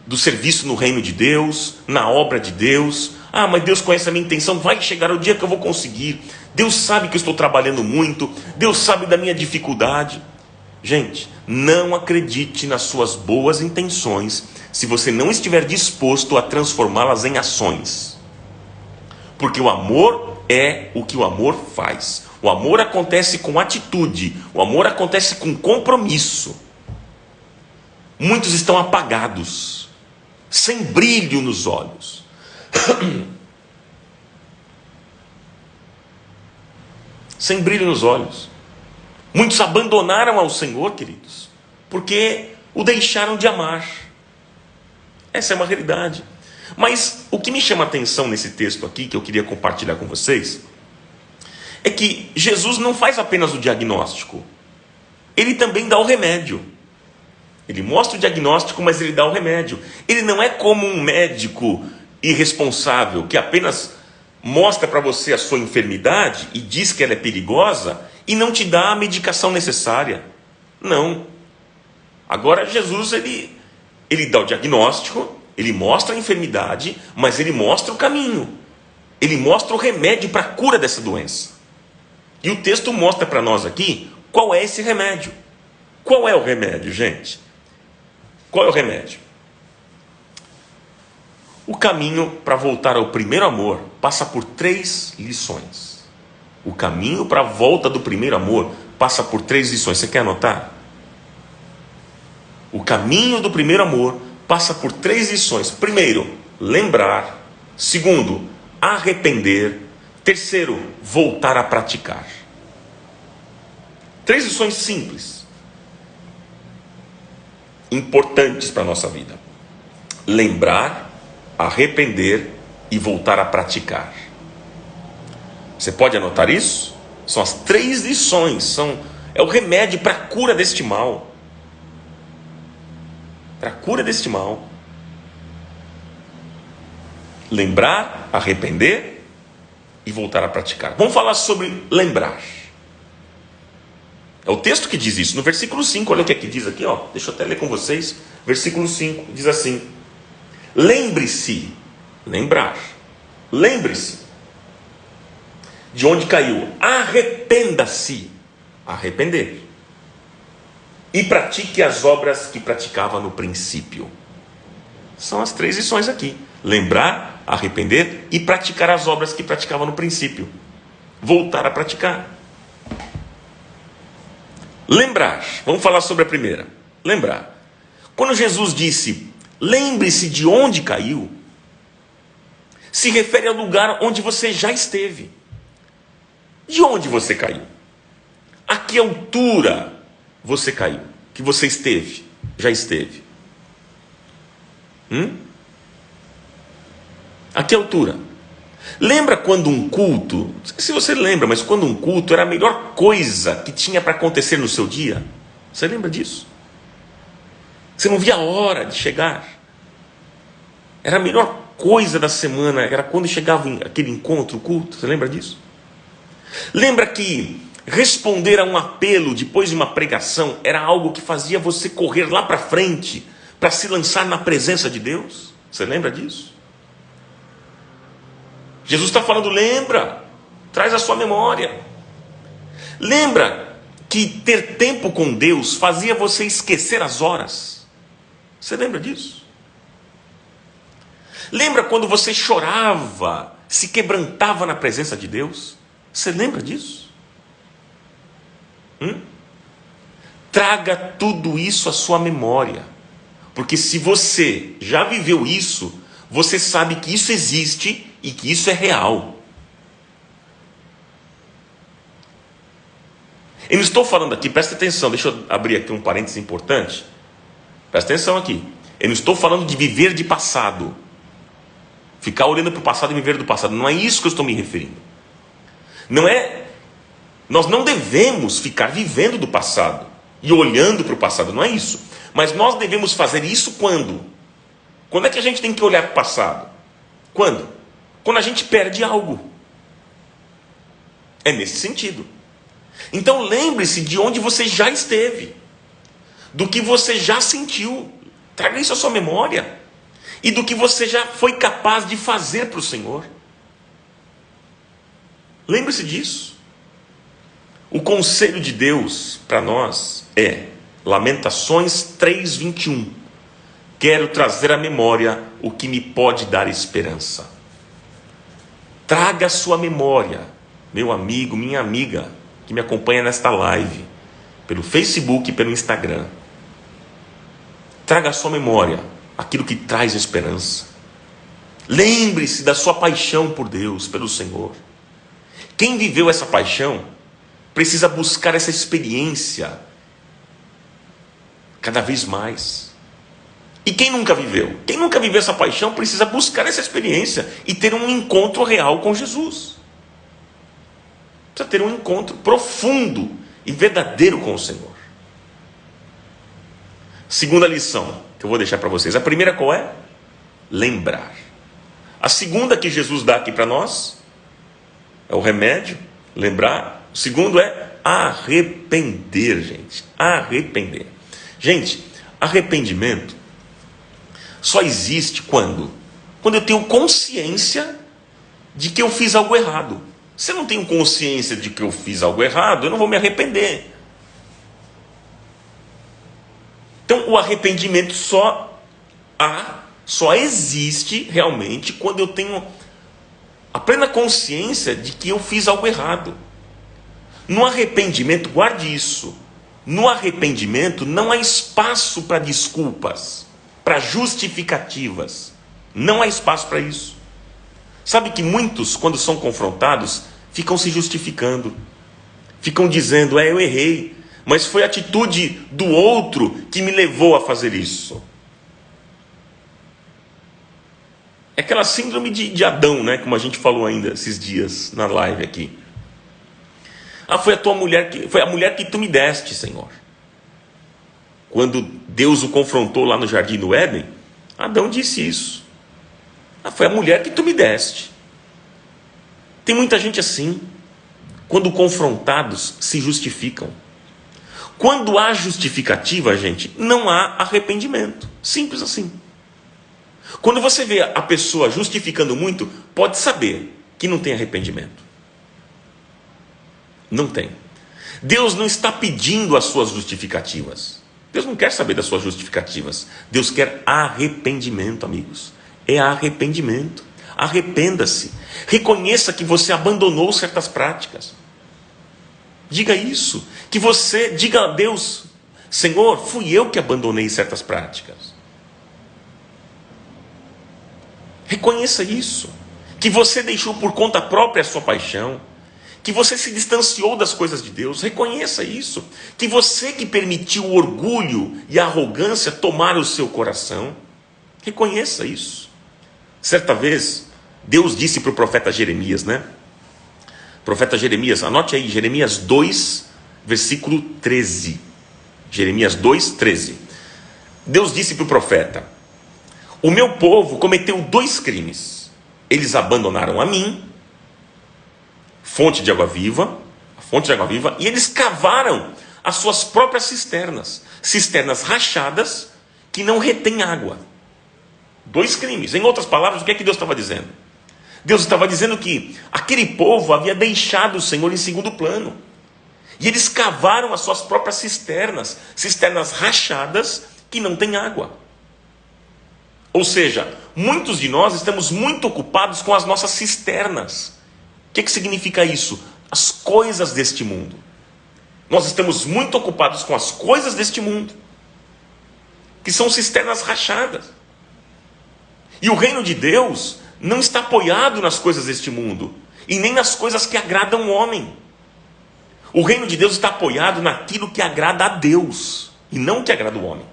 do serviço no reino de Deus, na obra de Deus. Mas Deus conhece a minha intenção, vai chegar o dia que eu vou conseguir. Deus sabe que eu estou trabalhando muito, Deus sabe da minha dificuldade. Gente, não acredite nas suas boas intenções se você não estiver disposto a transformá-las em ações. Porque o amor é o que o amor faz. O amor acontece com atitude, o amor acontece com compromisso. Muitos estão apagados, sem brilho nos olhos. Sem brilho nos olhos. Muitos abandonaram ao Senhor, queridos, porque o deixaram de amar. Essa é uma realidade. Mas o que me chama a atenção nesse texto aqui, que eu queria compartilhar com vocês, é que Jesus não faz apenas o diagnóstico, Ele também dá o remédio. Ele mostra o diagnóstico, mas Ele dá o remédio. Ele não é como um médico irresponsável, que apenas mostra para você a sua enfermidade e diz que ela é perigosa e não te dá a medicação necessária. Não. Agora Jesus, ele dá o diagnóstico, ele mostra a enfermidade, mas ele mostra o caminho. Ele mostra o remédio para a cura dessa doença. E o texto mostra para nós aqui qual é esse remédio. Qual é o remédio, gente? Qual é o remédio? O caminho para voltar ao primeiro amor passa por 3 lições. O caminho para a volta do primeiro amor passa por 3 lições. Você quer anotar? O caminho do primeiro amor passa por 3 lições. Primeiro, lembrar. Segundo, arrepender. Terceiro, voltar a praticar. 3 lições simples, importantes para a nossa vida: lembrar, arrepender e voltar a praticar. Você pode anotar isso? São as 3 lições, é o remédio para a cura deste mal. Para a cura deste mal. Lembrar, arrepender e voltar a praticar. Vamos falar sobre lembrar. É o texto que diz isso. No versículo 5, olha o que aqui diz aqui, ó. Deixa eu até ler com vocês. Versículo 5 diz assim: lembre-se, lembrar. Lembre-se de onde caiu. Arrependa-se, arrepender. E pratique as obras que praticava no princípio. São as 3 lições aqui: lembrar, arrepender e praticar as obras que praticava no princípio. Voltar a praticar. Lembrar. Vamos falar sobre a primeira. Lembrar. Quando Jesus disse, lembre-se de onde caiu, se refere ao lugar onde você já esteve. De onde você caiu? A que altura você caiu? Que você esteve? Já esteve? A que altura? Lembra quando um culto, não sei se você lembra, mas quando um culto era a melhor coisa que tinha para acontecer no seu dia? Você lembra disso? Você não via a hora de chegar. Era a melhor coisa da semana, era quando chegava aquele encontro, o culto. Você lembra disso? Lembra que responder a um apelo depois de uma pregação era algo que fazia você correr lá para frente, para se lançar na presença de Deus? Você lembra disso? Jesus está falando, lembra, traz a sua memória. Lembra que ter tempo com Deus fazia você esquecer as horas? Você lembra disso? Lembra quando você chorava, se quebrantava na presença de Deus? Você lembra disso? Traga tudo isso à sua memória, porque se você já viveu isso, você sabe que isso existe e que isso é real. Eu não estou falando aqui, presta atenção, deixa eu abrir aqui um parênteses importante. Presta atenção aqui. Eu não estou falando de viver de passado, ficar olhando para o passado e viver do passado. Não é isso que eu estou me referindo. Nós não devemos ficar vivendo do passado e olhando para o passado, não é isso. Mas nós devemos fazer isso quando? Quando é que a gente tem que olhar para o passado? Quando? Quando a gente perde algo. É nesse sentido. Então lembre-se de onde você já esteve, do que você já sentiu, traga isso à sua memória, e do que você já foi capaz de fazer para o Senhor. Lembre-se disso. O conselho de Deus para nós é Lamentações 3:21. Quero trazer à memória o que me pode dar esperança. Traga à sua memória, meu amigo, minha amiga, que me acompanha nesta live, pelo Facebook e pelo Instagram. Traga à sua memória aquilo que traz esperança. Lembre-se da sua paixão por Deus, pelo Senhor. Quem viveu essa paixão precisa buscar essa experiência cada vez mais. E quem nunca viveu? Quem nunca viveu essa paixão precisa buscar essa experiência e ter um encontro real com Jesus. Precisa ter um encontro profundo e verdadeiro com o Senhor. Segunda lição que eu vou deixar para vocês. A primeira qual é? Lembrar. A segunda que Jesus dá aqui para nós é o remédio, lembrar. O segundo é arrepender, gente. Arrepender. Gente, arrependimento só existe quando eu tenho consciência de que eu fiz algo errado. Se eu não tenho consciência de que eu fiz algo errado, eu não vou me arrepender. Então, o arrependimento só existe realmente quando eu tenho a plena consciência de que eu fiz algo errado. No arrependimento, guarde isso. No arrependimento não há espaço para desculpas, para justificativas. Não há espaço para isso. Sabe que muitos, quando são confrontados, ficam se justificando. Ficam dizendo, eu errei, mas foi a atitude do outro que me levou a fazer isso. É aquela síndrome de Adão, né? Como a gente falou ainda esses dias na live aqui. Foi a mulher que tu me deste, Senhor. Quando Deus o confrontou lá no jardim do Éden, Adão disse isso. Foi a mulher que tu me deste. Tem muita gente assim. Quando confrontados, se justificam. Quando há justificativa, gente, não há arrependimento. Simples assim. Quando você vê a pessoa justificando muito, pode saber que não tem arrependimento. Não tem. Deus não está pedindo as suas justificativas. Deus não quer saber das suas justificativas. Deus quer arrependimento, amigos. É arrependimento. Arrependa-se. Reconheça que você abandonou certas práticas. Diga isso. Que você diga a Deus, Senhor, fui eu que abandonei certas práticas. Reconheça isso. Que você deixou por conta própria a sua paixão. Que você se distanciou das coisas de Deus. Reconheça isso. Que você que permitiu o orgulho e a arrogância tomar o seu coração. Reconheça isso. Certa vez, Deus disse para o profeta Jeremias, né? Profeta Jeremias, anote aí, Jeremias 2, versículo 13. Jeremias 2, 13. Deus disse para o profeta: o meu povo cometeu 2 crimes. Eles abandonaram a mim, fonte de água viva, e eles cavaram as suas próprias cisternas rachadas, que não retêm água. 2 crimes. Em outras palavras, o que é que Deus estava dizendo? Deus estava dizendo que aquele povo havia deixado o Senhor em segundo plano. E eles cavaram as suas próprias cisternas rachadas, que não têm água. Ou seja, muitos de nós estamos muito ocupados com as nossas cisternas. O que significa isso? As coisas deste mundo. Nós estamos muito ocupados com as coisas deste mundo, que são cisternas rachadas. E o reino de Deus não está apoiado nas coisas deste mundo, e nem nas coisas que agradam o homem. O reino de Deus está apoiado naquilo que agrada a Deus, e não o que agrada o homem.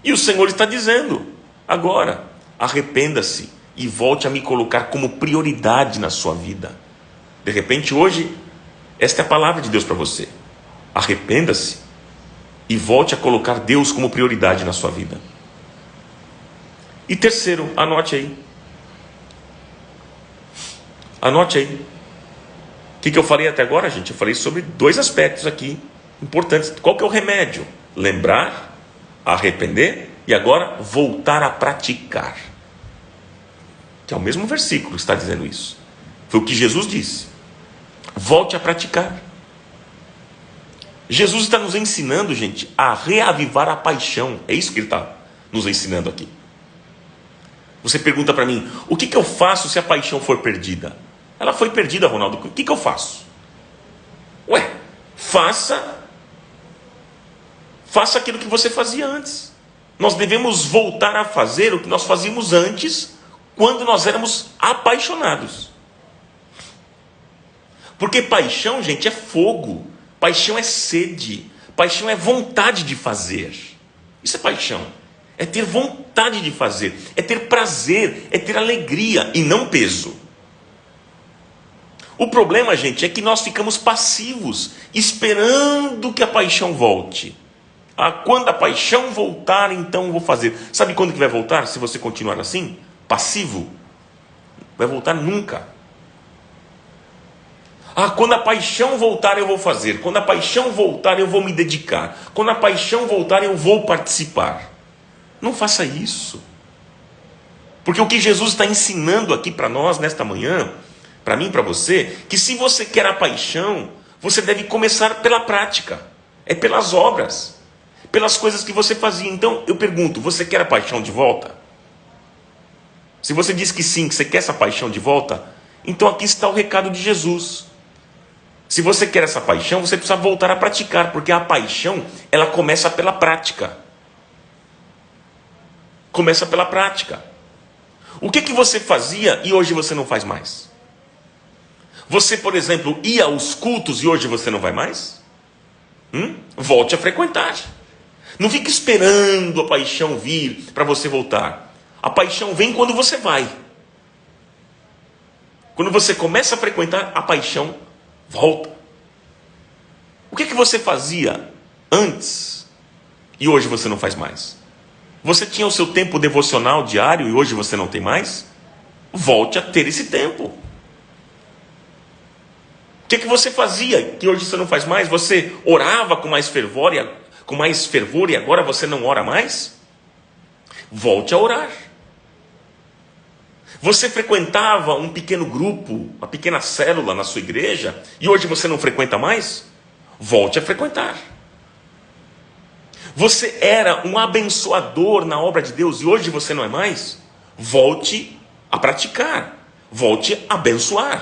E o Senhor está dizendo, agora, arrependa-se e volte a me colocar como prioridade na sua vida. De repente hoje, esta é a palavra de Deus para você. Arrependa-se e volte a colocar Deus como prioridade na sua vida. E terceiro, anote aí. Anote aí. O que eu falei até agora, gente? Eu falei sobre 2 aspectos aqui importantes. Qual que é o remédio? Lembrar, arrepender e agora voltar a praticar. Que é o mesmo versículo que está dizendo isso. Foi o que Jesus disse. Volte a praticar. Jesus está nos ensinando, gente, a reavivar a paixão. É isso que ele está nos ensinando aqui. Você pergunta para mim, o que eu faço se a paixão for perdida? Ela foi perdida, Ronaldo. O que eu faço? Faça aquilo que você fazia antes. Nós devemos voltar a fazer o que nós fazíamos antes, quando nós éramos apaixonados. Porque paixão, gente, é fogo. Paixão é sede. Paixão é vontade de fazer. Isso é paixão. É ter vontade de fazer, é ter prazer, é ter alegria e não peso. O problema, gente, é que nós ficamos passivos, esperando que a paixão volte. Quando a paixão voltar, então eu vou fazer. Sabe quando que vai voltar? Se você continuar assim, passivo, vai voltar nunca. Ah, quando a paixão voltar eu vou fazer. Quando a paixão voltar eu vou me dedicar. Quando a paixão voltar eu vou participar. Não faça isso. Porque o que Jesus está ensinando aqui para nós nesta manhã, para mim e para você, que se você quer a paixão, você deve começar pela prática. É pelas obras. Pelas coisas que você fazia. Então eu pergunto, você quer a paixão de volta? Se você diz que sim, que você quer essa paixão de volta, então aqui está o recado de Jesus. Se você quer essa paixão, você precisa voltar a praticar, porque a paixão, ela começa pela prática. Começa pela prática. O que você fazia e hoje você não faz mais? Você, por exemplo, ia aos cultos e hoje você não vai mais? Volte a frequentar. Não fique esperando a paixão vir para você voltar. A paixão vem quando você vai. Quando você começa a frequentar, a paixão volta. O que você fazia antes e hoje você não faz mais? Você tinha o seu tempo devocional diário e hoje você não tem mais? Volte a ter esse tempo. O que você fazia que hoje você não faz mais? Você orava com mais fervor e agora você não ora mais? Volte a orar. Você frequentava um pequeno grupo, uma pequena célula na sua igreja e hoje você não frequenta mais? Volte a frequentar. Você era um abençoador na obra de Deus e hoje você não é mais? Volte a praticar. Volte a abençoar.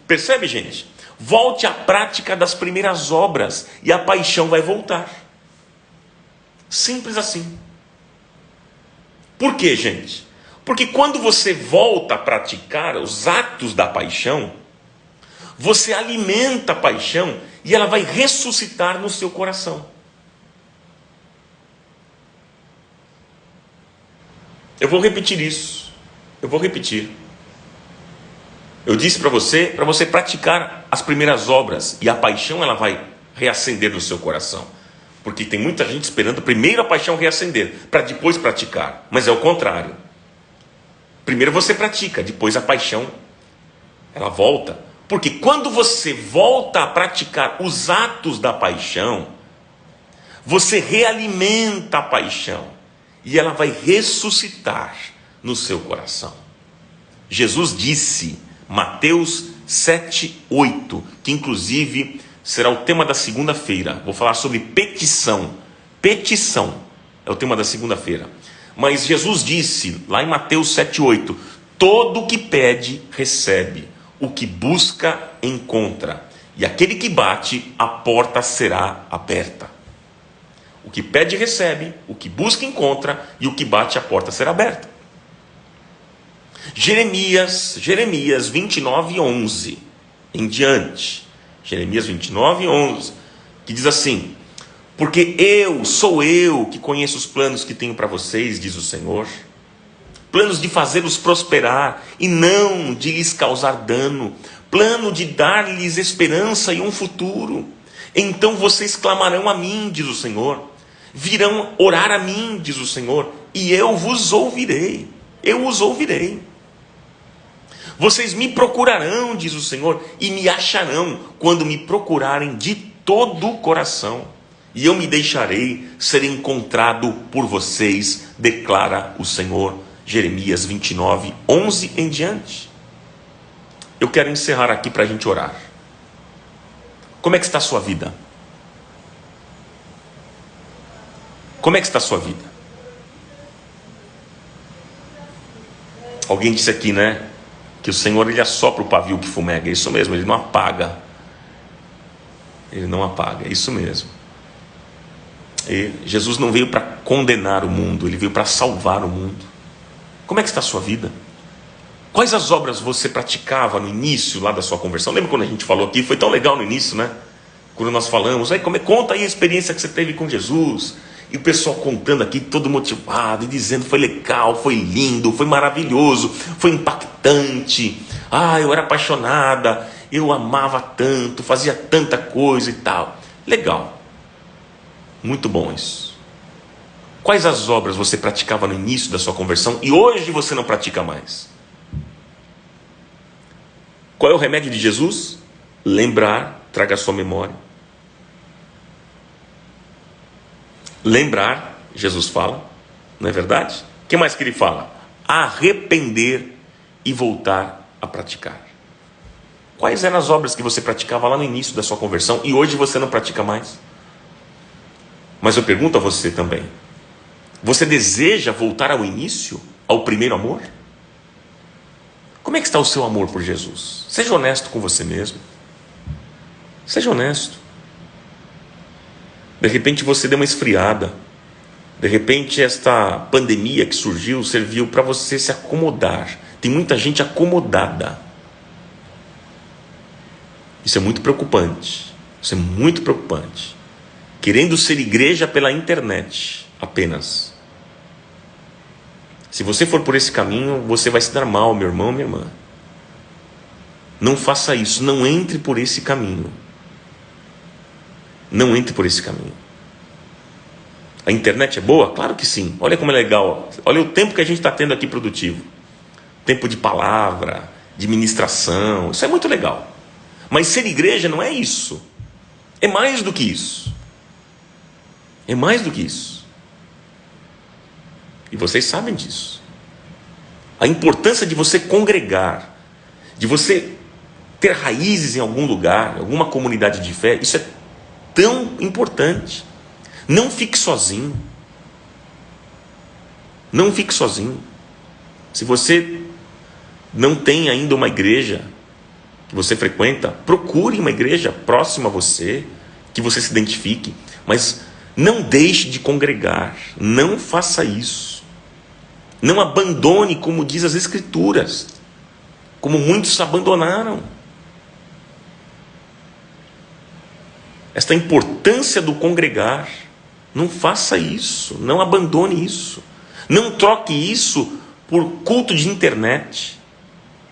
Percebe, gente? Volte à prática das primeiras obras e a paixão vai voltar. Simples assim. Por quê, gente? Porque quando você volta a praticar os atos da paixão, você alimenta a paixão e ela vai ressuscitar no seu coração. Eu vou repetir isso. Eu vou repetir. Eu disse para você praticar as primeiras obras e a paixão ela vai reacender no seu coração. Porque tem muita gente esperando primeiro a paixão reacender para depois praticar. Mas é o contrário. Primeiro você pratica, depois a paixão ela volta. Porque quando você volta a praticar os atos da paixão, você realimenta a paixão e ela vai ressuscitar no seu coração. Jesus disse, Mateus 7:8, que inclusive será o tema da segunda-feira. Vou falar sobre petição. Petição é o tema da segunda-feira. Mas Jesus disse, lá em Mateus 7:8, todo o que pede, recebe. O que busca, encontra. E aquele que bate, a porta será aberta. O que pede, recebe. O que busca, encontra. E o que bate, a porta será aberta. Jeremias 29:11 em diante. Jeremias 29:11, que diz assim: porque sou eu que conheço os planos que tenho para vocês, diz o Senhor, planos de fazê-los prosperar e não de lhes causar dano, plano de dar-lhes esperança e um futuro. Então vocês clamarão a mim, diz o Senhor, virão orar a mim, diz o Senhor, e eu vos ouvirei. Eu os ouvirei. Vocês me procurarão, diz o Senhor, e me acharão quando me procurarem de todo o coração. E eu me deixarei ser encontrado por vocês, declara o Senhor. Jeremias 29:11 em diante. Eu quero encerrar aqui para a gente orar. Como é que está a sua vida? Como é que está a sua vida? Alguém disse aqui, né? Que o Senhor ele assopra o pavio que fumega. É isso mesmo, ele não apaga. Ele não apaga, é isso mesmo. E Jesus não veio para condenar o mundo, ele veio para salvar o mundo. Como é que está a sua vida? Quais as obras você praticava no início lá da sua conversão? Lembra quando a gente falou aqui? Foi tão legal no início, né? Quando nós falamos, conta aí a experiência que você teve com Jesus. E o pessoal contando aqui, todo motivado, e dizendo, foi legal, foi lindo, foi maravilhoso, foi impactante. Eu era apaixonada, eu amava tanto, fazia tanta coisa e tal. Legal. Muito bom isso. Quais as obras você praticava no início da sua conversão e hoje você não pratica mais? Qual é o remédio de Jesus? Lembrar, traga a sua memória. Lembrar, Jesus fala, não é verdade? O que mais que ele fala? Arrepender e voltar a praticar. Quais eram as obras que você praticava lá no início da sua conversão e hoje você não pratica mais? Mas eu pergunto a você também, você deseja voltar ao início, ao primeiro amor? Como é que está o seu amor por Jesus? Seja honesto com você mesmo. Seja honesto. De repente você deu uma esfriada. De repente esta pandemia que surgiu serviu para você se acomodar. Tem muita gente acomodada. Isso é muito preocupante. Isso é muito preocupante. Querendo ser igreja pela internet apenas. Se você for por esse caminho, você vai se dar mal, meu irmão, minha irmã. Não faça isso. Não entre por esse caminho. Não entre por esse caminho. A internet é boa? Claro que sim. Olha como é legal. Olha o tempo que a gente está tendo aqui produtivo. Tempo de palavra, de ministração. Isso é muito legal. Mas ser igreja não é isso. É mais do que isso. É mais do que isso. E vocês sabem disso. A importância de você congregar, de você ter raízes em algum lugar, em alguma comunidade de fé, isso é tão importante. Não fique sozinho. Não fique sozinho. Se você não tem ainda uma igreja que você frequenta, procure uma igreja próxima a você, que você se identifique, mas não deixe de congregar, não faça isso. Não abandone, como diz as Escrituras, como muitos abandonaram. Esta importância do congregar, não faça isso, não abandone isso. Não troque isso por culto de internet,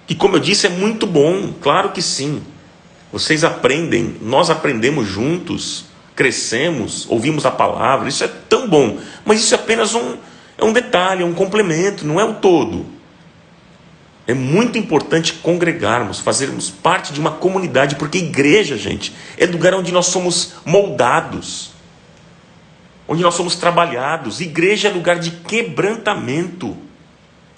que, como eu disse, é muito bom, claro que sim. Vocês aprendem, nós aprendemos juntos, crescemos, ouvimos a palavra, isso é tão bom, mas isso é apenas um detalhe, um complemento, não é o todo. É muito importante congregarmos, fazermos parte de uma comunidade, porque igreja, gente, é lugar onde nós somos moldados, onde nós somos trabalhados. Igreja é lugar de quebrantamento,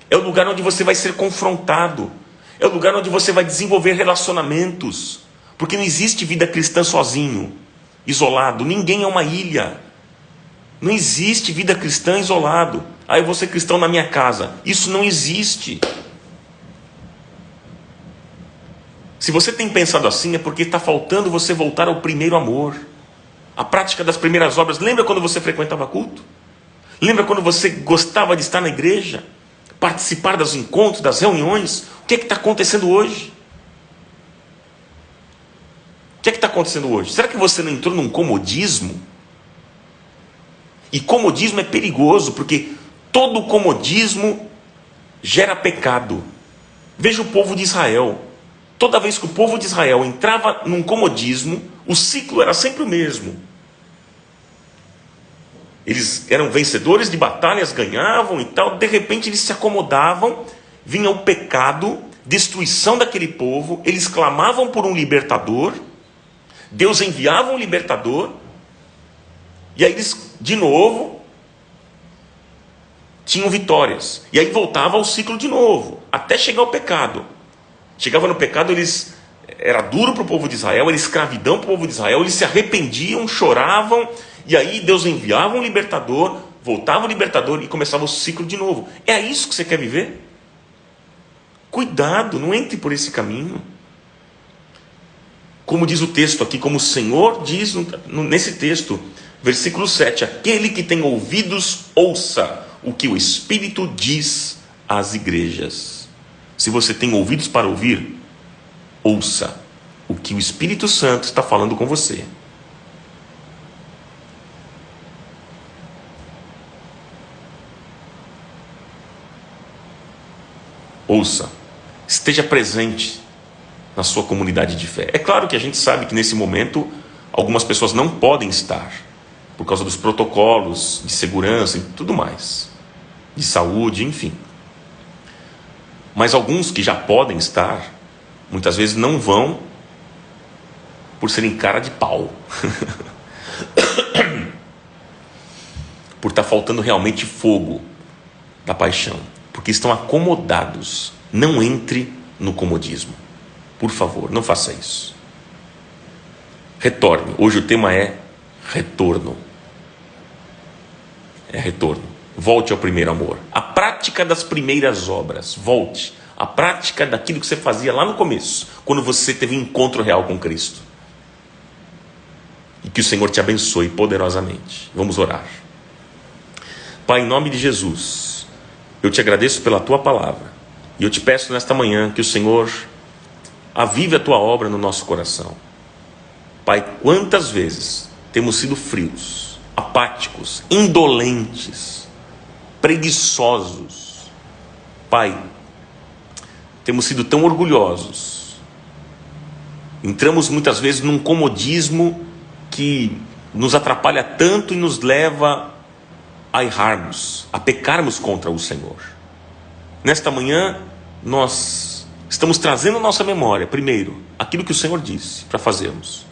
é o lugar onde você vai ser confrontado, é o lugar onde você vai desenvolver relacionamentos, porque não existe vida cristã sozinho, isolado. Ninguém é uma ilha. Não existe vida cristã isolado. Ah, eu vou ser cristão na minha casa. Isso não existe. Se você tem pensado assim, é porque está faltando você voltar ao primeiro amor, a prática das primeiras obras. Lembra quando você frequentava culto? Lembra quando você gostava de estar na igreja? Participar dos encontros, das reuniões? O que é que está acontecendo hoje? O que é que está acontecendo hoje? Será que você não entrou num comodismo? E comodismo é perigoso, porque todo comodismo gera pecado. Veja o povo de Israel. Toda vez que o povo de Israel entrava num comodismo, o ciclo era sempre o mesmo. Eles eram vencedores de batalhas, ganhavam e tal. De repente eles se acomodavam, vinha o pecado, destruição daquele povo. Eles clamavam por um libertador. Deus enviava um libertador. E aí eles, de novo, tinham vitórias. E aí voltava ao ciclo de novo, até chegar ao pecado. Chegava no pecado, era duro para o povo de Israel, era escravidão para o povo de Israel. Eles se arrependiam, choravam. E aí Deus enviava um libertador, voltava o libertador e começava o ciclo de novo. É isso que você quer viver? Cuidado, não entre por esse caminho. Como diz o texto aqui, como o Senhor diz nesse texto, versículo 7, aquele que tem ouvidos, ouça o que o Espírito diz às igrejas. Se você tem ouvidos para ouvir, ouça o que o Espírito Santo está falando com você. Ouça, esteja presente na sua comunidade de fé. É claro que a gente sabe que nesse momento algumas pessoas não podem estar, por causa dos protocolos de segurança e tudo mais, de saúde, enfim. Mas alguns que já podem estar, Muitas vezes não vão por serem cara de pau. Por estar faltando realmente fogo da paixão. Porque estão acomodados. Não entre no comodismo. Por favor, não faça isso. Retorne. Hoje o tema é retorno. É retorno. Volte ao primeiro amor. A prática das primeiras obras. Volte. A prática daquilo que você fazia lá no começo, quando você teve um encontro real com Cristo. E que o Senhor te abençoe poderosamente. Vamos orar. Pai, em nome de Jesus, eu te agradeço pela tua palavra. E eu te peço nesta manhã que o Senhor avive a tua obra no nosso coração. Pai, quantas vezes temos sido frios, apáticos, indolentes, preguiçosos. Pai, temos sido tão orgulhosos. Entramos muitas vezes num comodismo que nos atrapalha tanto e nos leva a errarmos, a pecarmos contra o Senhor. Nesta manhã, nós estamos trazendo à nossa memória, primeiro, aquilo que o Senhor disse para fazermos.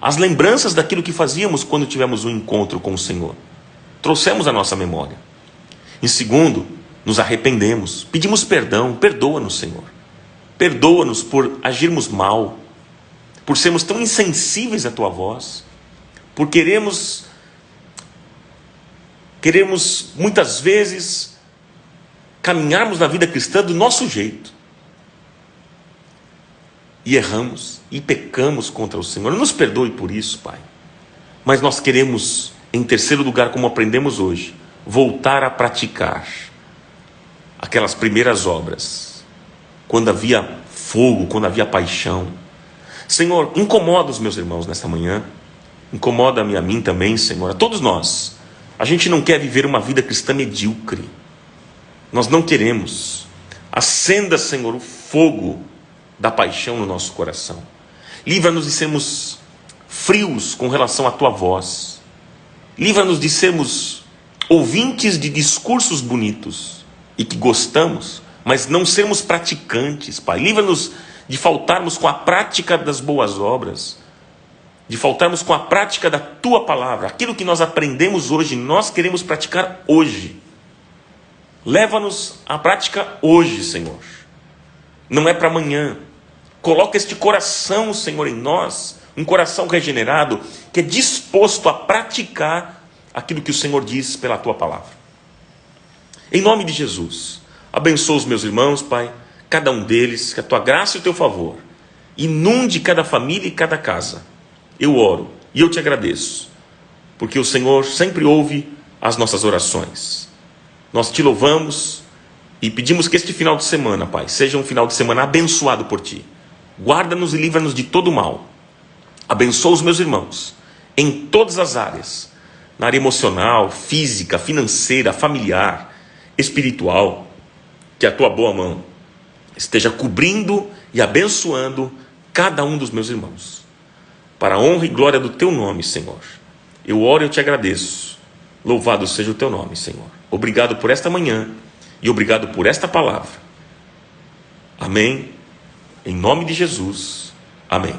As lembranças daquilo que fazíamos quando tivemos um encontro com o Senhor. Trouxemos à nossa memória. Em segundo, nos arrependemos, pedimos perdão, perdoa-nos, Senhor. Perdoa-nos por agirmos mal, por sermos tão insensíveis à tua voz, por queremos muitas vezes caminharmos na vida cristã do nosso jeito. E erramos e pecamos contra o Senhor. Nos perdoe por isso, Pai. Mas nós queremos, em terceiro lugar, como aprendemos hoje, voltar a praticar aquelas primeiras obras, quando havia fogo, quando havia paixão. Senhor, incomoda os meus irmãos nesta manhã, incomoda-me a mim também, Senhor, a todos nós. A gente não quer viver uma vida cristã medíocre. Nós não queremos. Acenda, Senhor, o fogo da paixão no nosso coração. Livra-nos de sermos frios com relação à tua voz. Livra-nos de sermos ouvintes de discursos bonitos e que gostamos, mas não sermos praticantes, Pai. Livra-nos de faltarmos com a prática das boas obras, de faltarmos com a prática da tua palavra. Aquilo que nós aprendemos hoje, nós queremos praticar hoje. Leva-nos à prática hoje, Senhor. Não é para amanhã. Coloca este coração, Senhor, em nós, um coração regenerado, que é disposto a praticar aquilo que o Senhor diz pela tua palavra. Em nome de Jesus, abençoa os meus irmãos, Pai, cada um deles, que a tua graça e o teu favor inunde cada família e cada casa. Eu oro e eu te agradeço, porque o Senhor sempre ouve as nossas orações. Nós te louvamos e pedimos que este final de semana, Pai, seja um final de semana abençoado por ti. Guarda-nos e livra-nos de todo mal. Abençoa os meus irmãos em todas as áreas, na área emocional, física, financeira, familiar, espiritual. Que a tua boa mão esteja cobrindo e abençoando cada um dos meus irmãos, para a honra e glória do teu nome, Senhor. Eu oro e eu te agradeço. Louvado seja o teu nome, Senhor. Obrigado por esta manhã e obrigado por esta palavra. Amém. Em nome de Jesus. Amém.